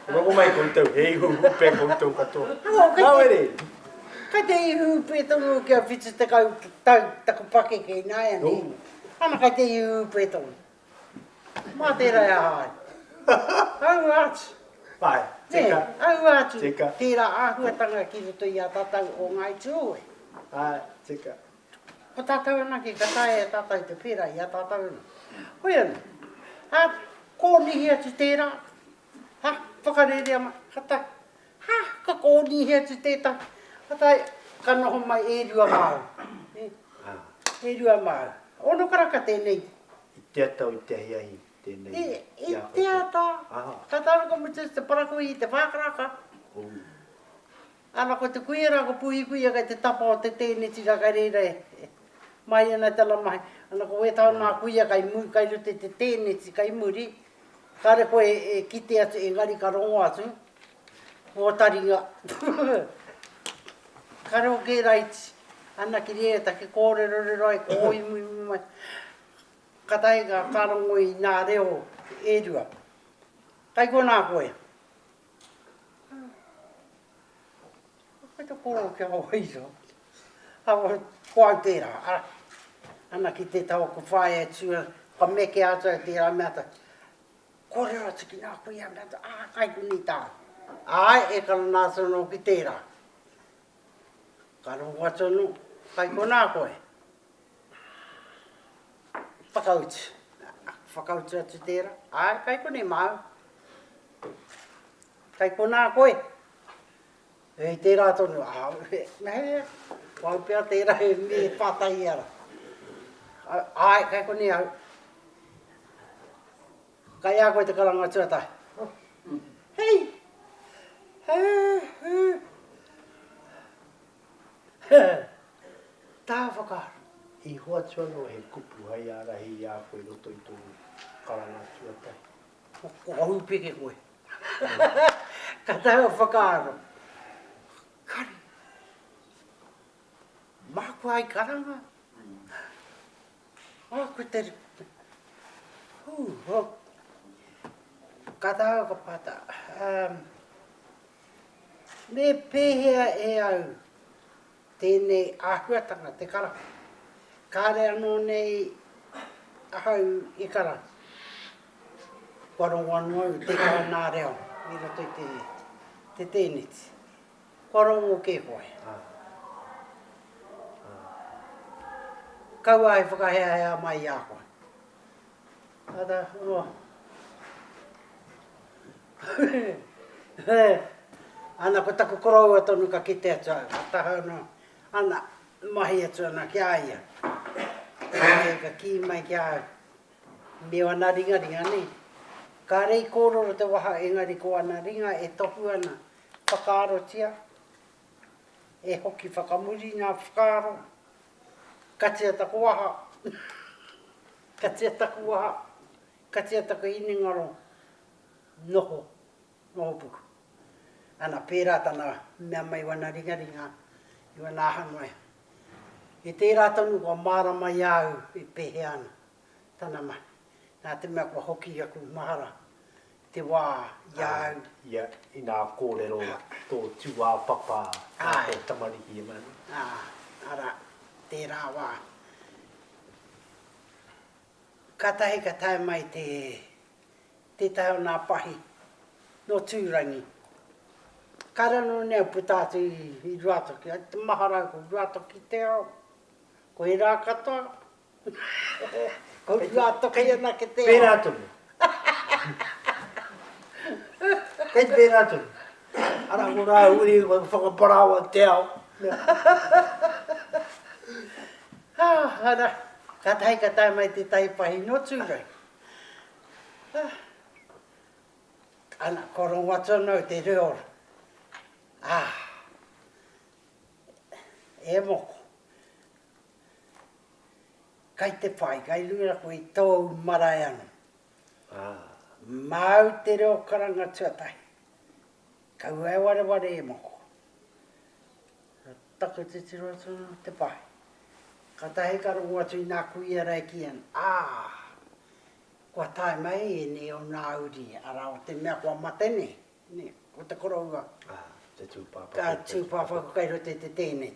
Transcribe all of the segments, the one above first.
Roko mai koutou, hei hupe koutou katoa. Nau ere. Kai te hupe tonu kia whitu te kau taku pake kei nai ane. Ana kai te hupe tonu. Mā te rai ahai. Au atu. Pai, tika. Au atu. Tika. Tērā āhuatanga ki roto i a tātou o ngai tūe. Ai, tika. Ko tātou ana ki ka tae a tātou te pera i a tātou ana. Hoi ana. Ha, kōnihi atu tērā. Ha, whakarerea mai. Hatai. Ha, ka kōnihi atu tētā. Hatai, ka noho mai e rua mau. E rua mau. Ono karaka tēnei. I te atau i te hiahi tēnei. I te ata. Ka tāra ka mutu te parako i te whakaraka. Ana ko te kuira ko puhi kuia kai te tapa o te tēnei tira kai reira e. Mai ana tala mai. Ana ko e tau nā kuia kai mu kai rute te tēnei ti kai muri. Kare koe e kite atu e ngari ka rongo atu. O taringa. Kare o ke raiti. Ana ki rea ta ke kōrero rero e ko oi mui mai. Katai ka karongo i nā reo e rua. Kai ko nā koe. Kai te kōro kia o iso. Hawa koau tērā. Ana ki te tau ko whāea tua. Ka meke atu e tērā mea ta. Kōrero atu ki nā koe mea ta. Kai kuni tā. Ai e kara nā sono ki tērā. Karo watono. Kai ko nā koe. Whakautu. Whakautu atu tērā. Ai, kai ko ne mau. Kai ko nā koe. Hei tērā tonu. Mehea. Wau pia tērā he me pātai ara. Ai, kai ko ne au. Kai a koe te karanga tuatai. Hei. Tā whakaro. I hoa tuano he kupu hai ara hei a koe roto i tō karanga tuatai. Ko hau peke koe. Ka tau whakaro. Kari. Māku ai karanga. Māku te... Ka tau ka pata. Me pēhea e au. Tēnei āhuatanga te kara. Kāre anō nei ahau i kara. Warongo anō te kara nā reo. I roto i te tēneti. Warongo ke koe. Kau ai whakahea hea mai i a koe. Ata, Ana ko taku korau atonu ka kite atu. Ataha anō. Ana, mahi atu ana ki aia. Mahi ka ki mai ki au. Mewa nā ringa ni. Ka rei kōrero te waha engari ko ana ringa e tohu ana. Whakaaro tia. E hoki whakamuri ngā whakaaro. Katia taku waha. Katia taku waha. Katia taku iningaro. Noho. Noho puku. Ana pērā tana mea mai wana ringa. I wana hanoi. I tērā tonu kua māra mai au i pehe ana. Tana mai. Nā te mea kua hoki aku mahara. Te wā iau. Ia, i nā kōrero tō tūwā papa. Tō tamarihi e mani. Ara, tērā wā. Ka tae mai te tau nā pahi. No tūrangi. Karano nea putātu i ruatoki. Te mahara ko ruatoki te ao. Ko i rā katoa. Ko ruatoki ana ke te ao. Pērā tonu. Kei te pērā tonu. Ara ko rā uri whakaparawa te ao. Ara, ka tae mai te taipahi no tūrai. Ana, korong watono te reo. E moko. Kai te pai, kai lura koe tōu marae anu. Mau te reo karanga tuatai. Kau e ware e moko. Taku te tiro atu te pai. Ka tahe karongo atu i nā kuia rai ki an. Kua tae mai e ne o nā uri, ara o te mea kua matene. Ne, o te koroua. Te tūpapa. Ka tūpapa ko kai rote te tēnei.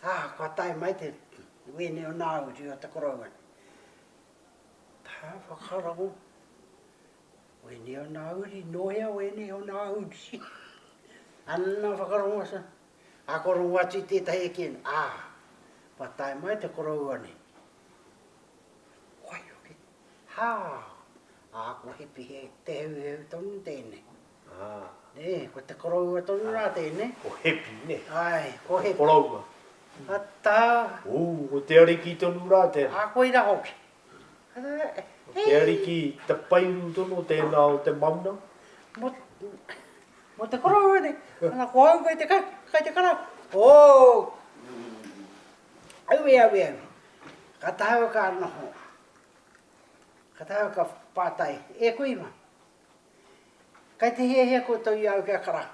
Kua tai mai te wene o nāuri o te koroua. Tā whakarango. Wene o nāuri, noia wene o nāuri. Anna whakarango sa. A koroua atu tētahi e kien. Kua tai mai te koroua ne. Wai oki. Ko hepi he te heu tonu tēnei. Ne, ko te koroua tonu rā tēnei. Ko hepi, ne? Ai, ko hepi. Koroua. Ata. Ko te ariki tonu rā tēnei. Ko ira hoki. Te ariki, te painu tonu tēnā o te mamna. Mo te koroua ne. Ana ko au kai te kara. Au. Ka tahawa ka noho. Ka tahawa ka pātai. E kuiwa. Kai te hea ko tau iau kia kara.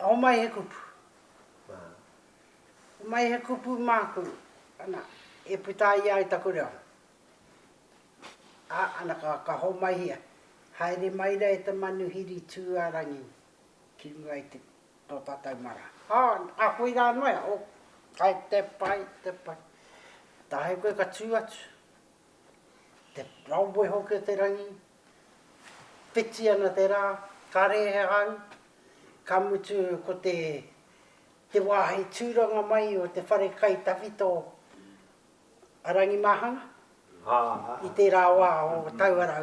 O mai he kupu. O mai he kupu māku. Ana, e putai iau taku reo. Ana ka ho mai hia. Haere mai rei te manuhiri tūarangi. Ki mua i te tōtatau mara. A koe rā noia. Kai te pai. Tahe koe ka tū atu. Te rauboi hoki o te rangi. Piti ana te rā, kare he hau, ka mutu ko te wāhi tūranga mai o te whare kai tawhito arangi mahanga. I te rā wā o tauarau.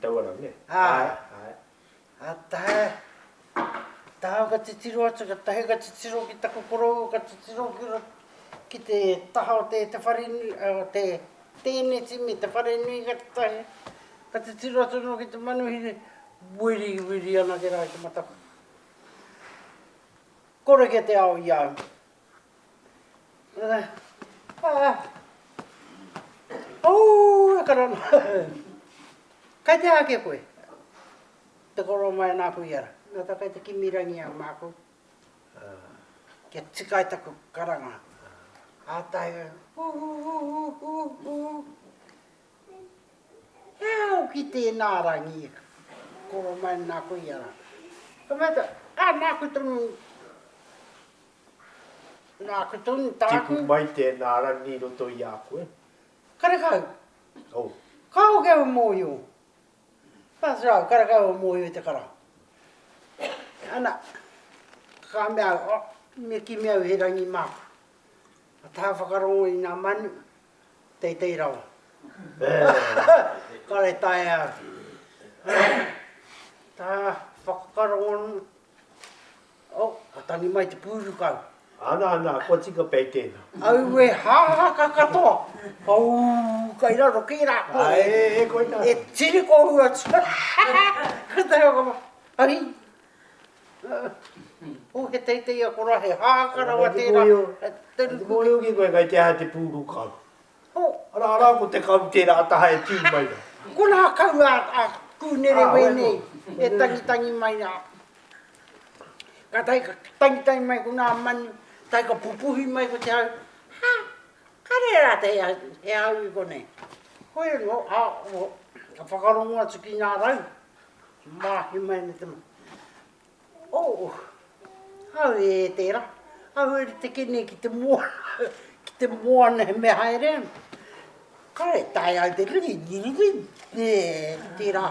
Tauarau, ne? A taha ka te tiro atu, ka tahe ka te tiro ki taku korou, ka te tiro ki te taha o te whare nui, o te tēnei timi, te whare nui ka te tahe. Ka te tiro atu no ki te manuhiri, wiri ana te rā i te mataka. Kore ke te ao iau. E karana. Kai te ake koe. Te koro mai nāku iara. Nā tā kai te kimirangi au māku. Kia tikai taku karanga. Ātai. Au ki tēnā rangi, koro mai nāku iara. Ka mata, nāku tonu tāku. Tipu mai tēnā rangi roto i a koe. Karakau. Kau keu mōio. Pasrau, karakau mōio i te kara. Ana, ka mea, me ki mea he rangi māku. A tā whakarongo i ngā manu, teitei rawa. Kare tae au. Tā whakarongo. Ka tangi mai te pūru kau. Ana, ko tika pei tēnā. Au e hāhaka katoa. Kai raro ki rā koe. Koe nā. E tiri kohu atu. Ka tae o kama. Ai. He teitei a kora he hāhaka rawa tērā. Te mōio ki koe kai te aha te pūru kau. Ara ko te kau tērā ataha e tū mai rā. Kuna kau a kūnere wene. E tangi mai rā. Ka tai ka tangi mai kuna manu. Tai ka pupuhi mai ko te hau. Kare rā te he hau i konei. Koe no, ka whakarongo atu ki ngā rau. Mahi mai ni te ma. Hau e tērā. Hau e te kene ki te mua. Ki te mua ne me haere. Kare tai au te liri. Tērā.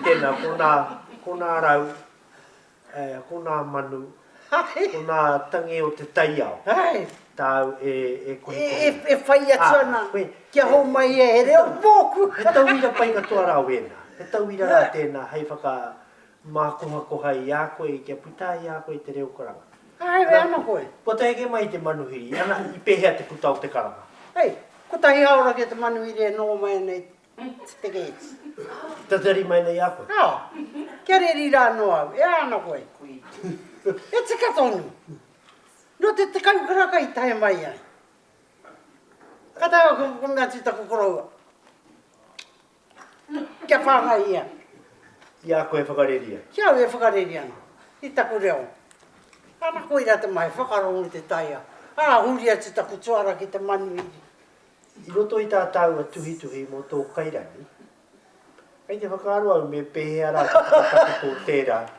Tēnā, kona rau, kona manu, kona tangi o te taiao. Tāu e koe. E whai atu ana. Kia hou mai e reo mōku. He tauira pai katoa rā wena. He tauira rā tēnā, hei whaka mākoha i a koe, kia puta i a koe te reo karanga. Ai, e ana koe. Ko te eke mai te manuhiri, ana i pehea te puta o te karanga. Hei, ko tahi haora ke te manuhiri e nō mai nei te keits. Tatari mai nei a koe. Kia reri rā noa, e ana koe. E te katonu. No te kaukaraka i tahe mai ai. Ka tawa ko mea tita kukoroua. Kia whāngai ia. Ia koe whakareria. Kia e whakareria ana. I taku reo. Ana koe rā te mai, whakarongo te taia. Huri atu taku tuara ki te manuhiri. I roto I tātou a tuhi mō tō kairani. Kei te whakaaro au me pēhea rā kakakaka tō tērā.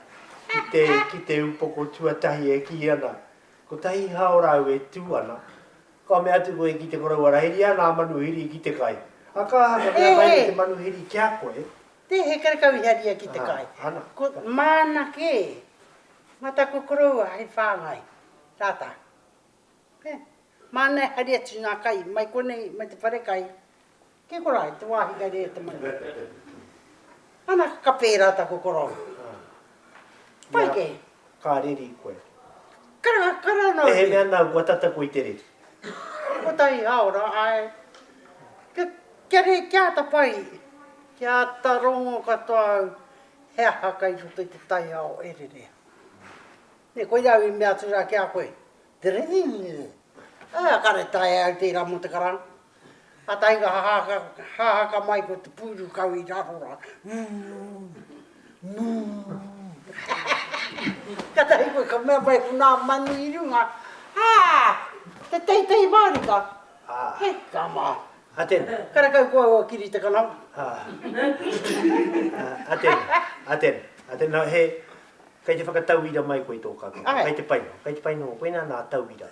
Ki te upoko tuatahi e ki ana. Ko tahi haorau e tū ana. Ka me atu koe ki te korau ara heri ana manuhiri ki te kai. A ka hanga mea mai te manuhiri kia koe. Te he karakau haria ki te kai. Ko mana ke. Mata ko korau hai whāngai. Rāta. Mana haria tu ngā kai. Mai konei, mai te whare kai. Ke korai, te wāhi kai rea te manu. Ana ka pērā ta ko korau. Pai ke? Ka riri koe. Kara no. E he mea nau kua tata koe te riri. Ko tai haora, ai. Kia re kia ta pai. Kia ta rongo katoa hea haka i roto i te tai hao e re rea. Ne koe rau i mea tura kia koe. Te riri. Kare tai au tērā mo te karanga. A tai ka hahaka mai ko te pūru kau i rarora. Ka tai koe ka mea pai ku nā manu i runga. Te teitei marika. He kama. Atena. Karakau koe o kiri te kanau. Atena. He, kei te whakatauira mai koe tō kako. Kei te paino. Koe nā tauira.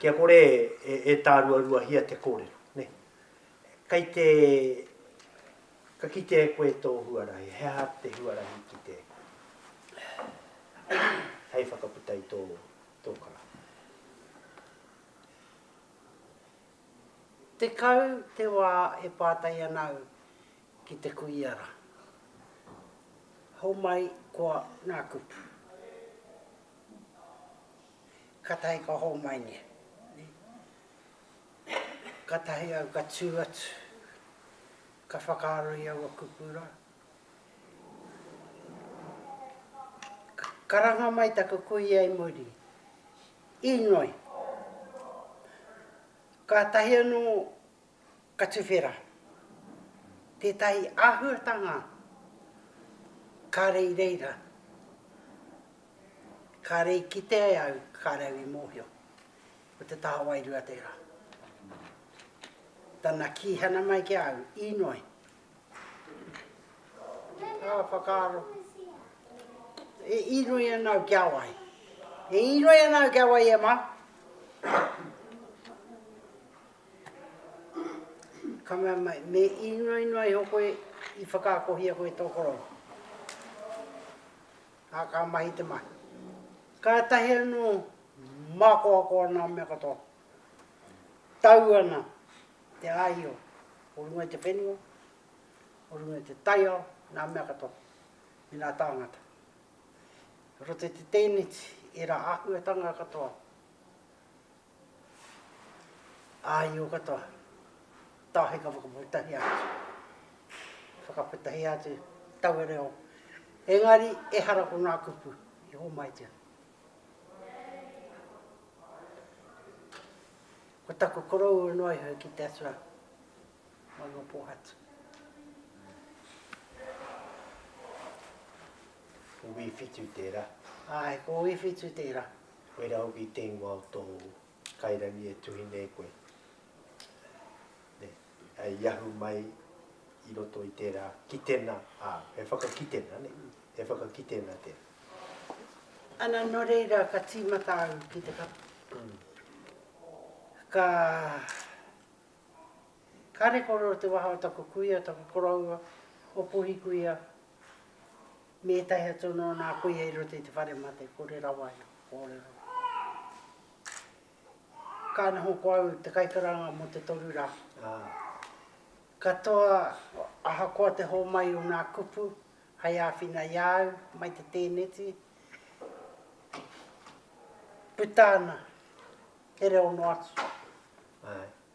Kia kore e tārua hia te kōrero. Ne. Kei te... Ka ki te koe tō huarahi. Hea te huarahi ki te... Hei whakaputai tō kara. Te kau te wā e pātai anau ki te kuiara. Hau mai kua ngā kupu. Katai ka hau mai nia. Katai au ka tū atu. Ka whakaaroi au a kupura. Karanga mai taka kui ai muri. Inoi. Ka tahi anu ka tuwhera. Te tahi ahuatanga. Ka rei reira. Ka rei ki te au, ka rei i mōhio. O te taha wairua tērā. Tana ki hana mai ki au, inoi. Whakaaro. E inoi anau ki awai. E inoi anau ki awai e ma. Ka mea mai, me inoi hoko i whakaakohia koe tō korau. Ka mahi te mai. Ka tahi anu mākoa nā mea katoa. Tau ana, te aio, orunga te whenua, orunga te taio, nā mea katoa, i nā tāngata. Rote te tēneti, e rā ahuatanga katoa. Aio katoa, tāhe ka whakaputahi atu. Whakaputahi atu, tau e reo. Engari, e hara ko nā kupu, i hō mai tia. Ko taku korou noi hau ki te atua, mai ngā pōhatu. Ko wī whitu tērā. Ai, ko wī whitu tērā. Koe rau ki tēngua o tō kairani e tuhi nei koe. Ai iahu mai i roto i tērā ki tēnā. E whakakitena, ne? E whakakitena tērā. Ana no reira ka tīmata au ki te kapa. Ka rekoro te waha o taku kuia, taku koraua, o puhi kuia. Me tahi atono nā kuia i rote i te whare mate, kōrero wai, kōrero. Ka naho ko au te kaikaranga mo te toru rā. Katoa aha koa te hō mai o nā kupu, hai āwhina iau, mai te tēneti. Putana, e reo no atu.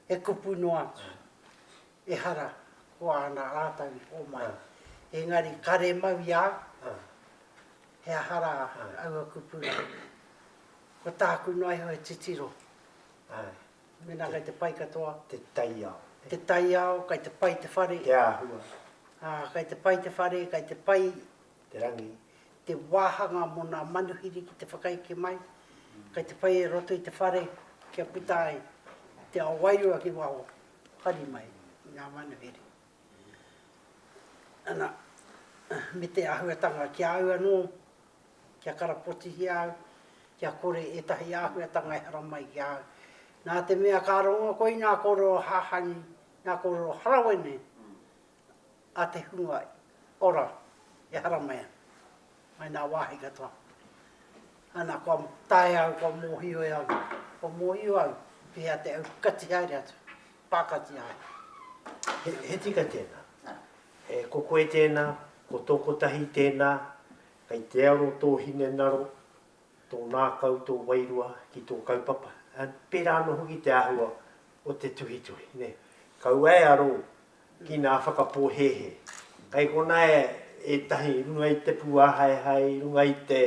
E kupu no atu. E hara, ko ana ātau o mai. Engari, kare mau ia, he hara au a kupu. Ko tāku noi hoi titiro. Mena kai te pai katoa. Te taiao. Te taiao, kai te pai te whare. Te āhua. Kai te pai te whare, kai te pai. Te rangi. Te wāhanga mo nā manuhiri ki te whakaike mai. Kai te pai e roto i te whare, kia putai, te awairua ki waho. whakari mai, ngā manuhere. Ana, me te ahuatanga kia au anō, kia karapoti hi au, kia kore etahi ahuatanga e hara mai ki au. Nā te mea ka ronga koi ngā kōrero hāhani, ngā kōrero harawene, a te hunga ora e hara mai. Mai nā wāhi katoa. Ana kua tae au, kua mōhio au, kua mōhio au, pia te au kati haere atu, pākati haere. He tika tēnā. Ko koe tēnā, ko tōko tahi tēnā, kai te aro tō hine naro, tō nākau, tō wairua, ki tō kaupapa. Pērā anō hoki te ahua o te tuhi tuhi. Ne? Kau e aro ki nā whakapōhehe. Kai kona e tahi runga i te puahai hai, runga i te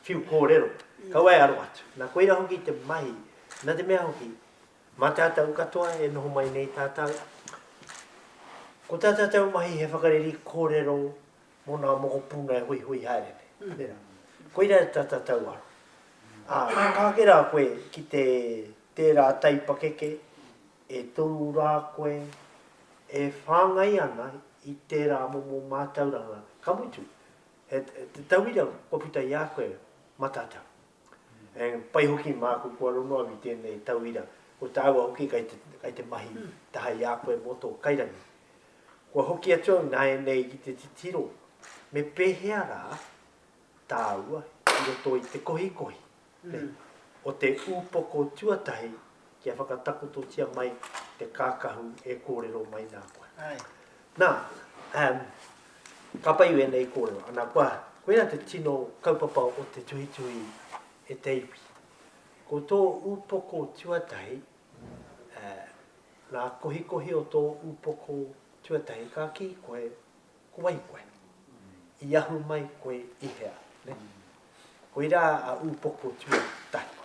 whiu kōrero. Kau e aro atu. Nā koeira hoki te mahi, nā te mea hoki, mā tātau katoa e noho mai nei tātau. Ko tātau mahi he whakareri kōrero mō nā moko puna e hui hui haere. Koeira e tātau aro. Ka kera koe ki tērā taipakeke, e tonu rā koe, e whāngai ana i tērā momo mātauranga. Ka muitu, te tauira ko pita i a koe matātau. Pai hoki māku kua ronoa mi tēnei tauira, ko tāua hoki kai te mahi taha i a koe moto kairangi. Kua hoki atua nai nei ki te tiro, me pehea rā tāua i roto i te kohi kohi. O te upoko tuatahi kia whakatakototia mai te kākahu e kōrero mai nā koe. Nā, ka pai ue nei kōrero, ana koe te tino kaupapa o te tuhi tuhi e te iwi. Ko tō upoko tuatahi, nā kohi kohi o tō upoko tuatahi, ka ki koe, ko wai koe. I ahu mai koe i hea. Koe rā a upoko tuatahi.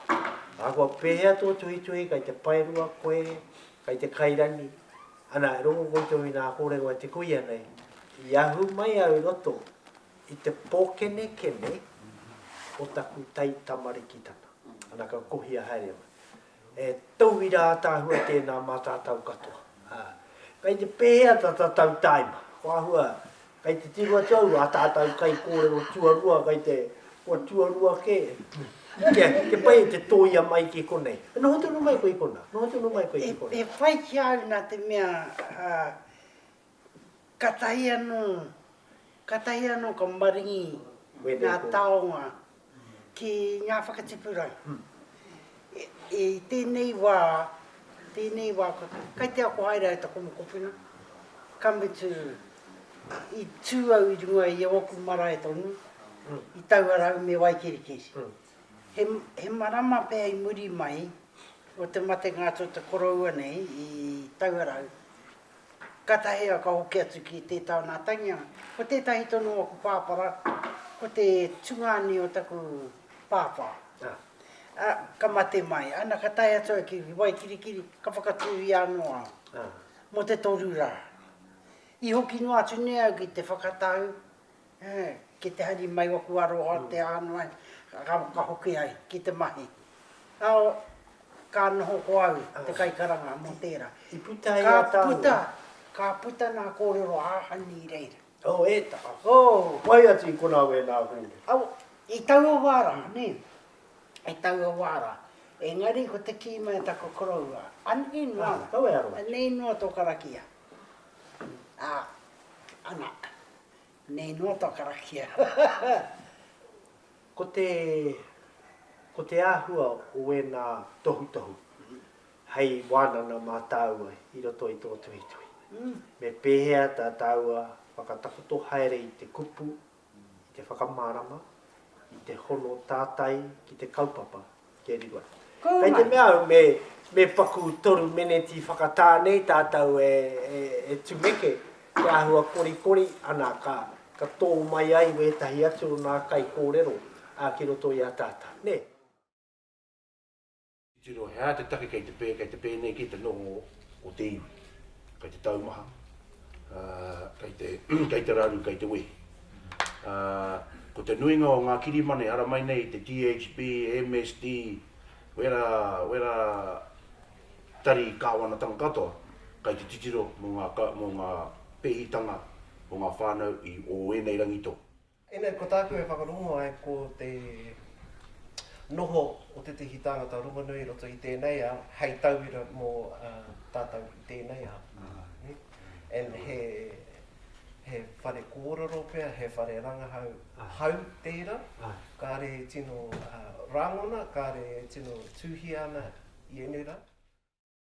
Kua pehea tō tuhi tuhi, kai te pairua koe, kai te kairani. Ana, e rongo koe tō i nā kōrero e te kuia nei. I ahu mai au roto, i te pōkene kene, o taku tai tamarikitana. Ana ka kohia haere. E tauira tāhua tēnā mātātau katoa. Kai te pehea tātātau taima. Kua hua, kai te tirua tau, a tātau kai kōrero tuarua, kai te o tuarua ke. Ke pai te tōia mai ki konei. Noho tonu mai koe i kona. Noho tonu mai koe i kona. E whai ki au nā te mea katahi anō ka maringi nā taonga ki ngā whakatipura. E tēnei wā, kai te ako haere ai tako mokopina. Come to i tūau i runga i oku mara e tonu. I tauarau me waikirikiri. He marama pēa i muri mai, o te mate ngātou te koroua nei, i tauarau. Katahea ka hoki atu ki tētau nā tangia. Ko tētahi tonu o ku pāpara, ko te tungani o taku pāpā. Ka mate mai, ana ka tai atu ki waikirikiri, ka whakatūri anoa. Mo te toru rā. I hoki noa atu nea ki te whakatau, ki te hari mai waku aroha te anoa, ka hoki ai, ki te mahi. Ao, ka noho ko au, te kai Karanga, mo tērā. I puta i a tāua. Ka puta nā kōrero āhani i reira. E tā. Wai atu i kona we nā hūre. I taua wāra, ne? I taua wāra. Engari ko te ki mai tako koroua. Ani noa. Tau e aroa. Nei noa tō karakia. Ana. Nei noa tō karakia. Ko te āhua o e nā tohu tohu. Hei wānana mā tāua i roto i tō tuhi tuhi. Me pēhea tā tāua whakatakoto haere i te kupu, i te whakamārama, i te hono tātai, ki te kaupapa, ke riwa. Kai te mea me paku toru meneti whakatānei tātou e tumeke, te āhua kori kori, ana ka tō mai ai we tahi atu nā kai kōrero a ki roto i ATAATA. Ne? Tino hea te take kei te pē nei ki te noho o te iwi. Kei te taumaha, kei te raru, kei te wehi. Ko te nuinga o ngā kirimane ara mai nei, te THB, MSD, wera tari kāwana tanga katoa. kai te titiro mo ngā pehitanga o ngā whānau i o enei rangito. Ena, ko tāku e whakarongo ai ko te noho o te tangata rongonui roto i tēnei a, hei tauira mō tātou i tēnei a. And he whare kōrero pia, he whare rangahau hau tērā, ka re tino rangona, ka re tino tūhiana i enera.